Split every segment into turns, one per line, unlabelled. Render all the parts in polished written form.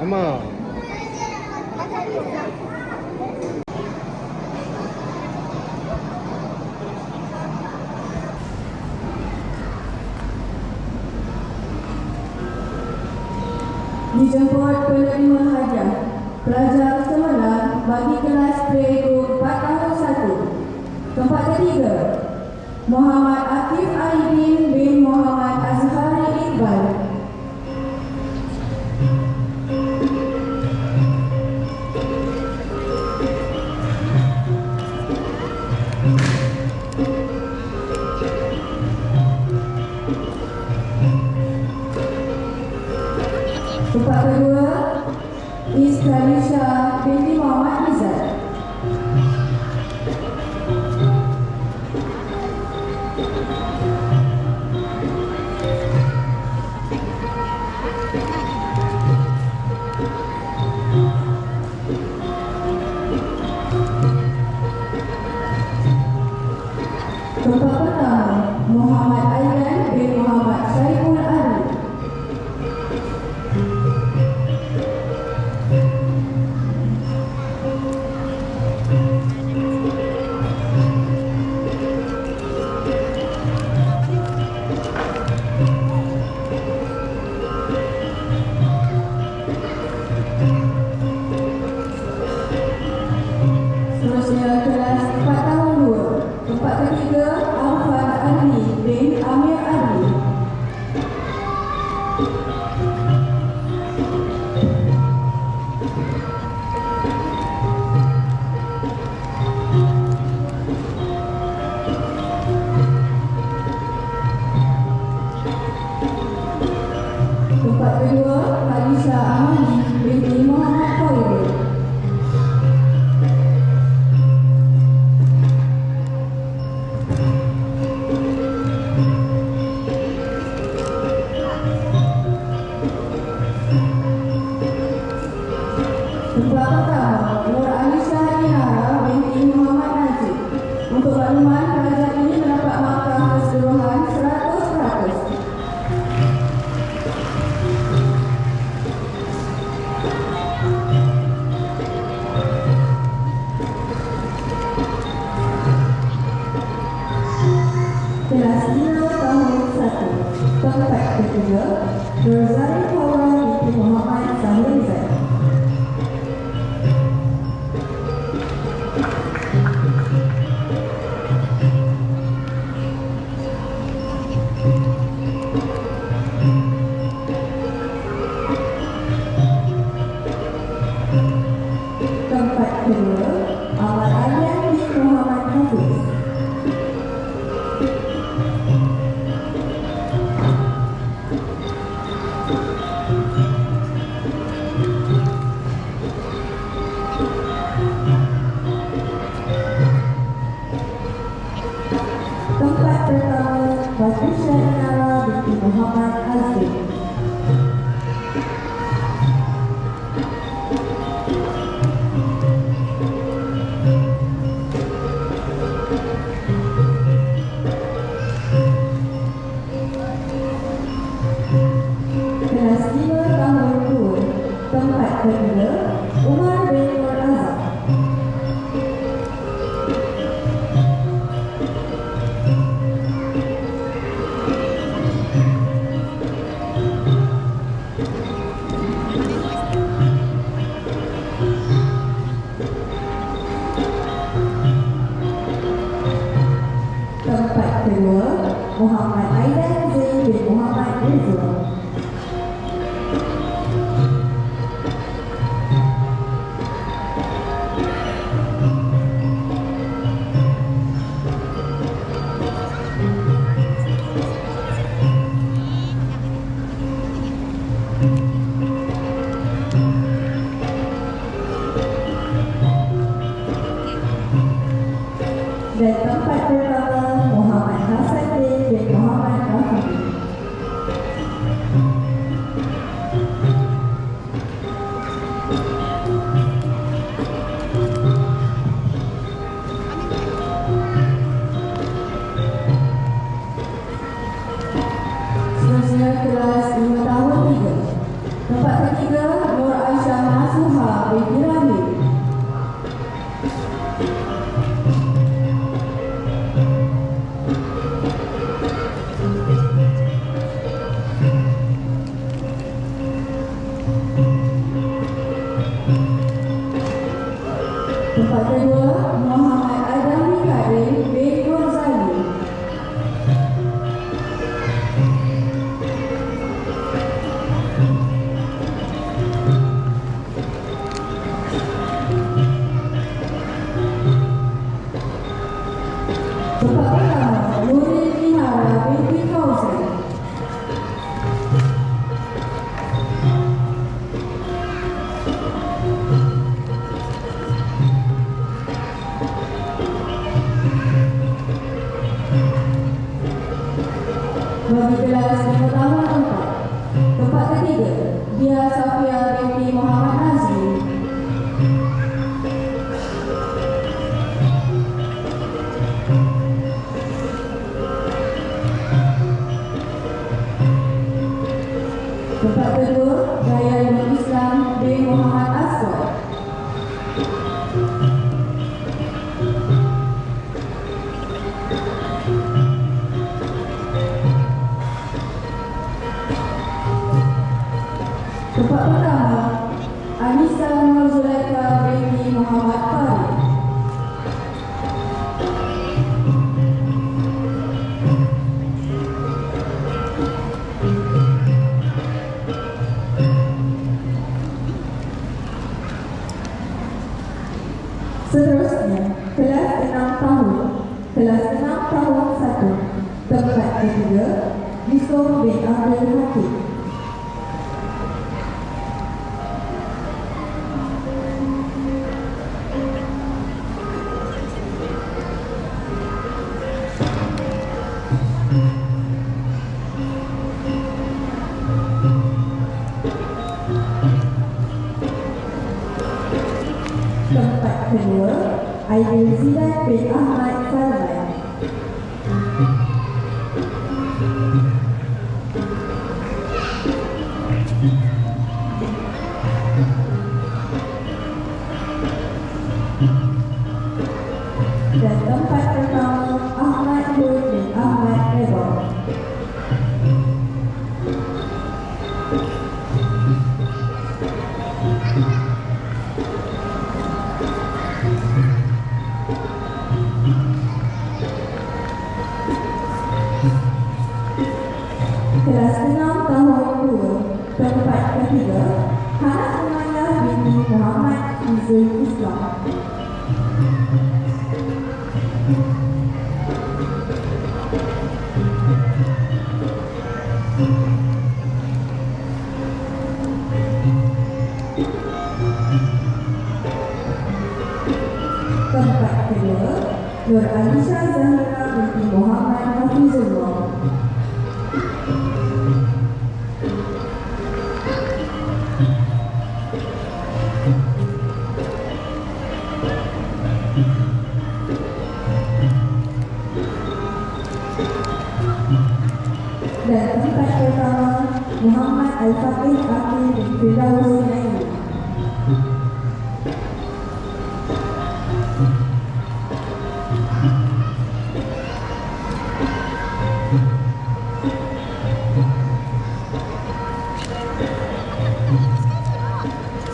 Ama.
Dijemput penerima hadiah pelajar semenang bagi kelas Pre-Group 4 tahun 1. Tempat ketiga, Muhammad Akif Aidin bin Muhammad Azhari Iqbal. Tempat kedua, Iskalisha binti Muhammad Izzat. Tempat pertama, Muhammad Aidan bin Muhammad Syaiful Ali. Seterusnya kelas 4 tahun 2. Tempat ketiga, Arfan Ali bin Amir Ali. Tempat kedua, Khadijah Amani binti Muhammad Khairul. Tempat pertama, Nur Alisha Inara binti Muhammad Najib. Untuk makluman, pelajar ini mendapat markah keseluruhan 100%. Kelas 5 tahun 1. Tempat ketiga, Rosalie Faura binti Muhammad Zahir Zaid. Tempat kedua, Ahmad Aryan bin Muhammad Hafiz. Tempat pertama, Batrisya Inara binti Muhammad Azim. Kelas 5 tahun 2. Tempat ketiga, Umar bin Nur Azam. Tempat kedua, Muhammad Aidan Zain bin Muhammad Rizwan. Tempat kedua, Muhammad Adam Mikael bin Ghazali. Tempat pertama, Nuril Ihara binti Kausan. Bagi kelas yang pertama tempat. Tempat ketiga, Dia Safia binti Muhammad Azmi. Tempat kedua, Dayalul Islam bin Muhammad Aswad. Tempat pertama, Anissa Nur Zulaika binti Muhammad Farid. Seterusnya, kelas 6 tahun. Kelas 6 tahun 1. Tempat ketiga, Yusuf bin Abdul Hakim. Tempat kedua, Aidil Zidan bin Ahmad Salman. Dan tempat pertama, Ahmad Nur bin Ahmad Reba. Kelas 6 tahun 2. Tempat ketiga, Hana Umayyah binti Muhammad Izul Islam. Tempat kedua, Nur Alisha Zahira binti Muhammad Hafizullah. Dan tempat pertama, Muhammad Al-Fatih Akhil bin Firdaus Naimi.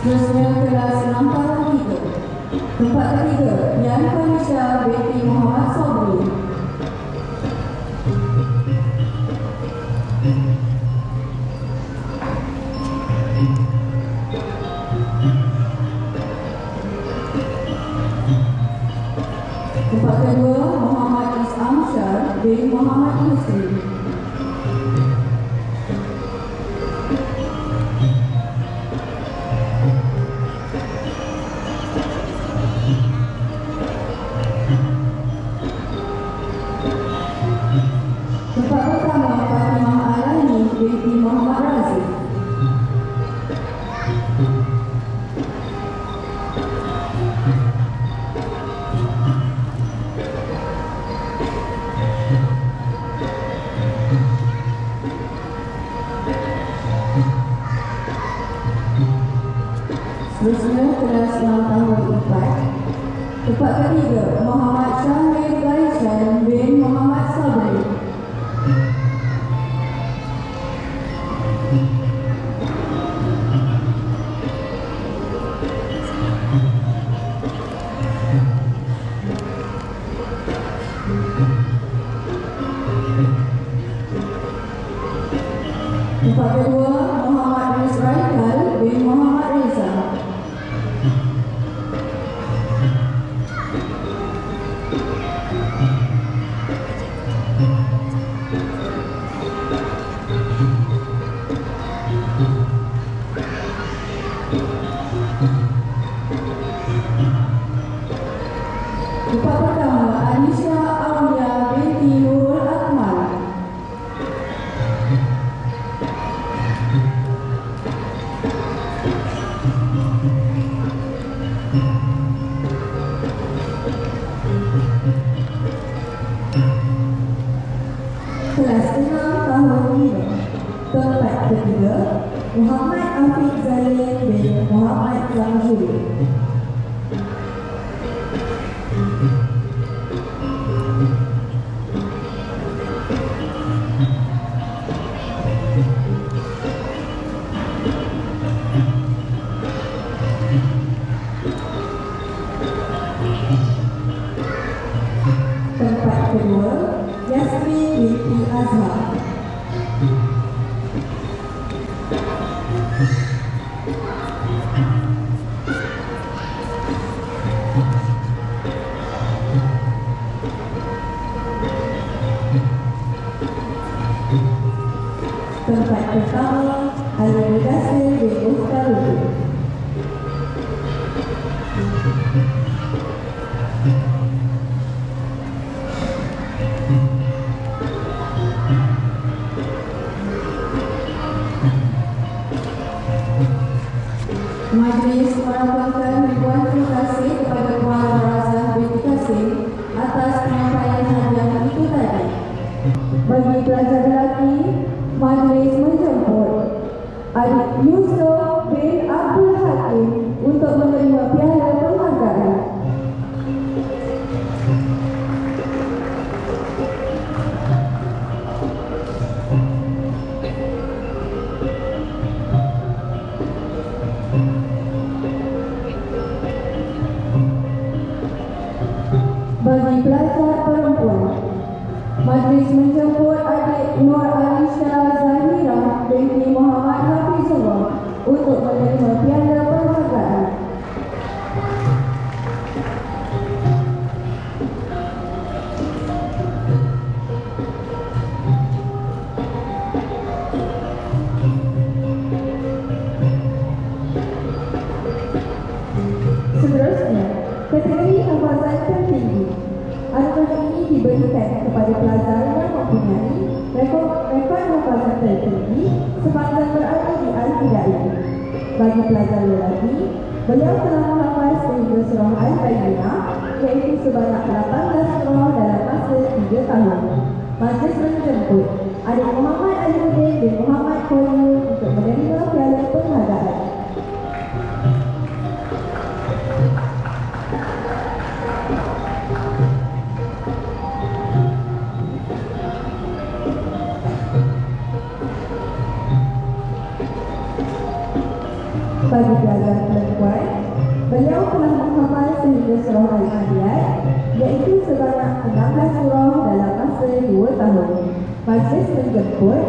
Seterusnya kelas 6 tahun 3. Tempat ketiga, Yan Falisha binti Muhammad Sobri. Tempat kedua, Muhammad Isam Syar bin Muhammad Yusri. Tempat pertama, Fatimah Alani binti Muhammad Razif. Seterusnya kelas 6 tahun 4. Tempat ketiga, Muhammad Syahir Gaishan bin Muhammad Sabri. Muhammad Afiq Zalil bin Muhammad Zamzuri. Tempat kedua, Yasmin binti Azhar. Tempat pertama, Ali Mudassir bin Muhtarudin. Majlis merakamkan ribuan terima kasih kepada Puan Razah binti Kasim atas penyampaian hadiah itu tadi. Bagi pelajar lelaki, majlis menjemput adik Yusuf bin Abdul Hakim untuk menerima piala penghargaan. Bagi pelajar perempuan, majlis menjemput adik Nur Alisha Zahira binti Muhammad Hafizullah untuk menerima piala penghargaan. Seterusnya, kategori hafazan tertinggi. Anugerah ini diberikan kepada pelajar yang mempunyai rekod hafazan tertinggi sepanjang berada di Al-Hidayah. Bagi pelajar lelaki, beliau telah menghafaz sehingga surah Al-Bayyinah, iaitu sebanyak 18 surah dalam masa 3 tahun. Majlis menjemput adik Muhammad Aliuddin bin Muhammad Khoyu untuk menerima piala penghargaan. Bagi pelajar perempuan, beliau telah menghafal sehingga surah Al-Adiyat, iaitu sebanyak 16 surah dalam masa 2 tahun. Majlis menjemput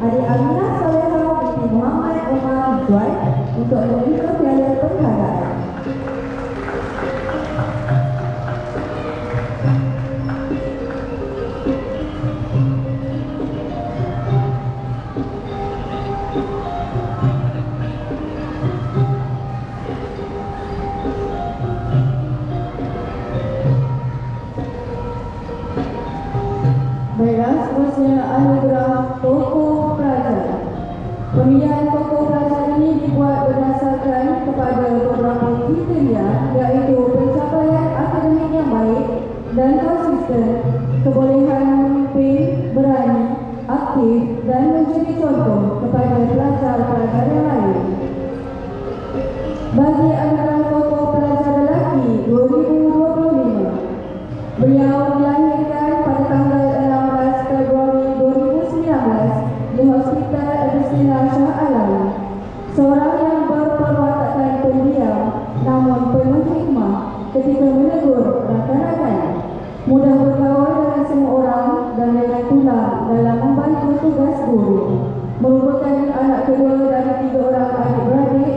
adik Aminah Salehah binti Muhammad Umar Hidwan untuk menerima piala penghargaan. Baiklah, seterusnya anugerah tokoh pelajar. Pemilihan tokoh pelajar ini dibuat berdasarkan kepada beberapa kriteria, iaitu pencapaian akademik yang baik dan konsisten, kebolehan memimpin, berani, aktif dan menjadi contoh kepada pelajar-pelajar yang lain. Bagi anugerah tokoh pelajar lelaki 2025, beliau dilahirkan pada tanggal 16 Februari 2019 di Hospital Agustina Shah Alam. Seorang yang berperwatakan pendiam namun penuh hikmah ketika menegur rakan-rakan, mudah bergaul dengan semua orang dan dengan tulang dalam membantu tugas guru. Merupakan anak kedua dari 3 orang adik-beradik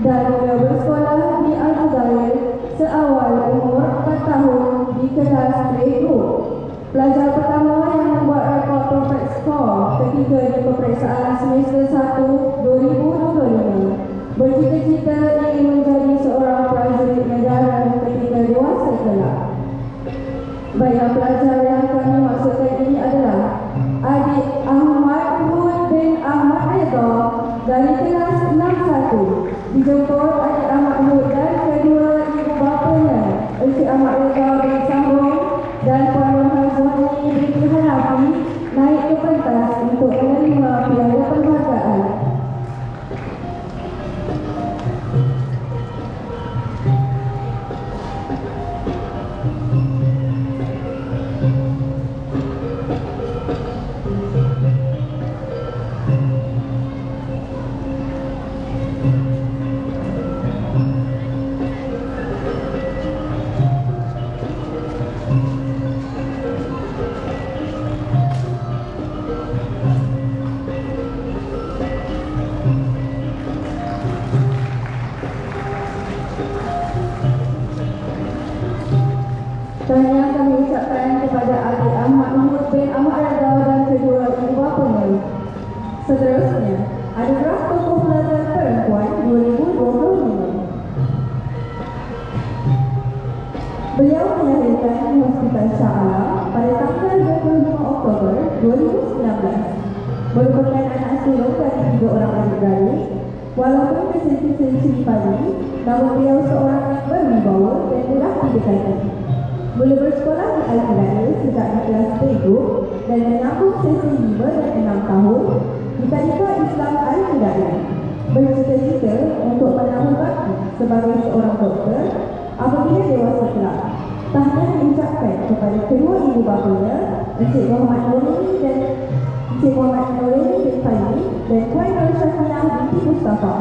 dan mula bersekolah di Al-Fudail seawal umur 4 tahun di kelas playgroup. Pelajar pertama yang membuat rekod perfect score ketika di peperiksaan semester 1 2025. Bercita-cita ingin menjadi seorang prajurit negara ketika dewasa kelak. Baiklah, pelajar yang kami maksudkan ini adalah adik Ahmad Hud bin Ahmad Reza dari kelas 61. Dijemput adik Ahmad Hud dan kedua ibu bapanya, Encik Ahmad Reza bin Sahron dan Puan Hazwani binti Hanafi naik ke pentas untuk menerima piala penghargaan. Tahniah kami ucapkan kepada adik Ahmad Mahmud bin Ahmad Radha dan kedua ibu bapanya. Seterusnya, anugerah tokoh pelajar perempuan 2025. Beliau melahirkan di Hospital Shah Alam pada tanggal 25 Oktober 2019. Merupakan anak sulung dari 3 orang adik-beradik. Walaupun berselisih pagi, namun beliau seorang yang berwibawa dan telah didekati. Mula bersekolah di Al-Hidayah sejak di kelas playgroup dan menyambung sesi 5 dan 6 tahun di Tadika Islam Al-Hidayah. Bercita-cita untuk menambah bakti sebagai seorang doktor apabila dewasa kelak. Tahniah diucapkan kepada kedua ibu bapanya, Encik Muhammad Nurini dan Encik Muhammad Nurini bin Faini dan Puan Nur Syakinah binti Mustafa.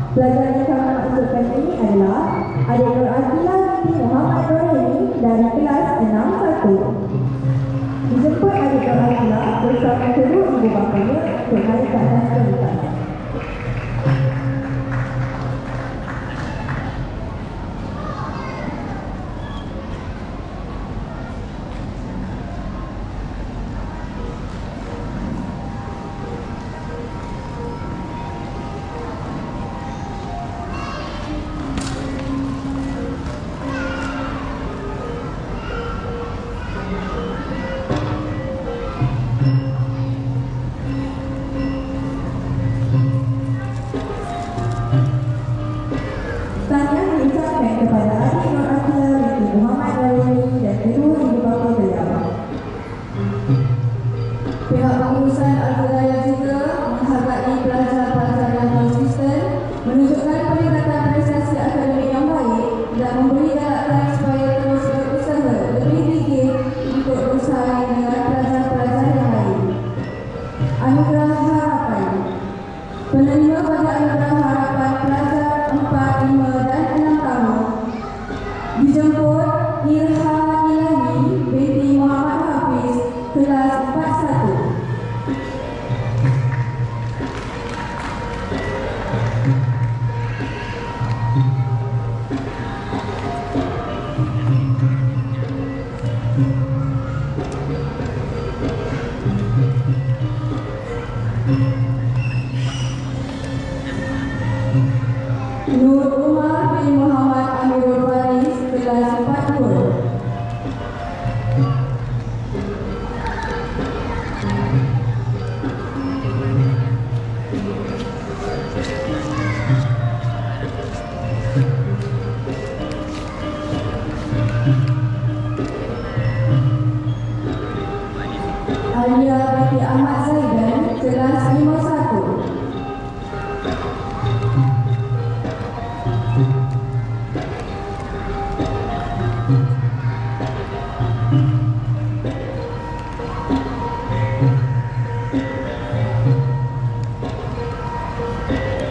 Pelajar yang kami maksudkan ini adalah adik Nur Atila binti Muhammad Nurini dari kelas 61. Dijemput adik Nur Atila bersama kedua ibu bapanya untuk naik ke atas pentas. Pihak pengurusan Al-Hidayah juga menghargai pelajar-pelajar yang konsisten, menunjukkan peningkatan prestasi akademik yang baik dan memberi galakan supaya terus berusaha lebih gigih untuk bersaing dengan pelajar-pelajar yang lain. Anugerah Harapan. Penerima pada Anugerah Harapan pelajar 4, 5 dan 6 tahun dijemput Irha Ilani binti Muhammad Hafiz, kelas 41. Nur Umar bin Muhammad Amirul Faris, kelas 40. Alia binti Ahmad Zaidan, kelas 51.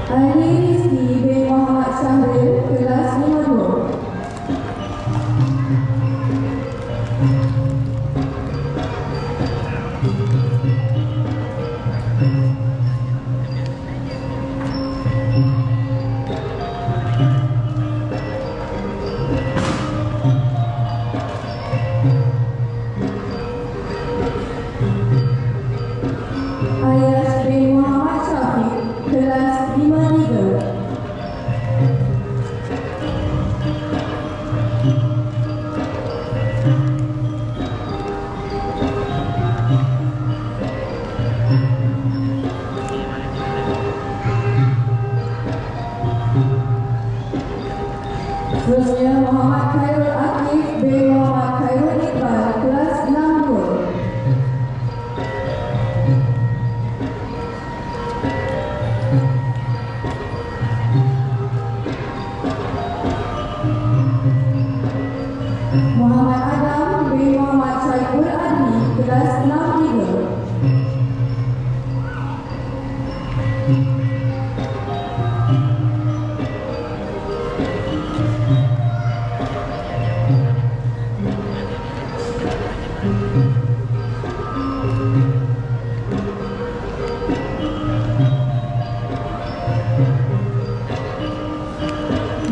Ali Rizki bin Muhammad Syahril, kelas 52. Ayas bin Muhammad Syafiq, kelas 53. Seterusnya Muhammad Khairul Akif bin Muhammad Khairul Iqbal, kelas 62. Muhammad Adam bin Muhammad Syaikul Adni, kelas 63.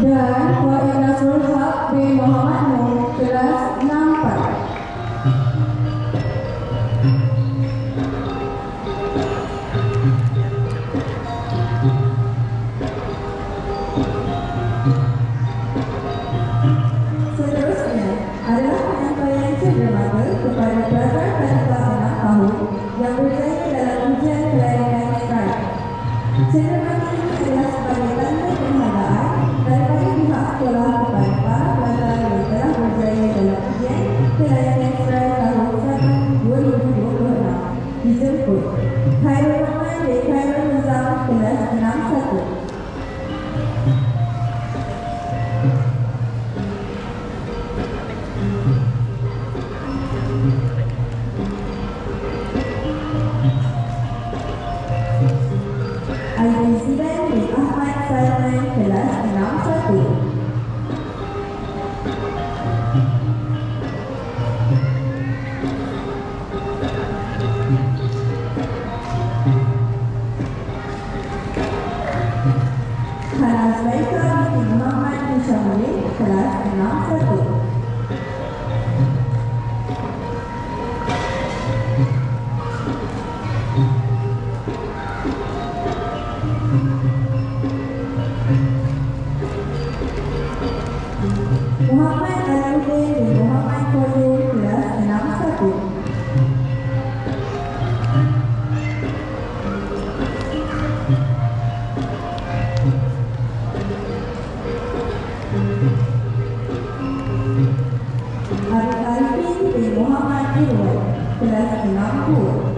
dan Wahid Nasrul Haq bin Muhammad Nur kelas 64. Seterusnya adalah penyampaian cenderamata kepada pelajar tadika 6 tahun yang berjaya dalam ujian kelainan strike. Cenderamata ini adalah sebagai tanda penghargaan daripada pihak sekolah kepada para pelajar yang telah berjaya dalam ujian kelainan strike tahun 2026. Dijemput Khairul Rahman dan Khairul Nizam kelas 61. Aidil Zidan bin Ahmad Salman kelas 61. Hana Zulaika bin Muhammad Nishamulin kelas 61. Muhammad Aliuddin bin Muhammad Qadir kelas 61. Arif Arifin bin Muhammad Irwan kelas 60.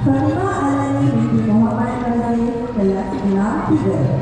Fatimah Alani binti Muhammad Razif kelas 63.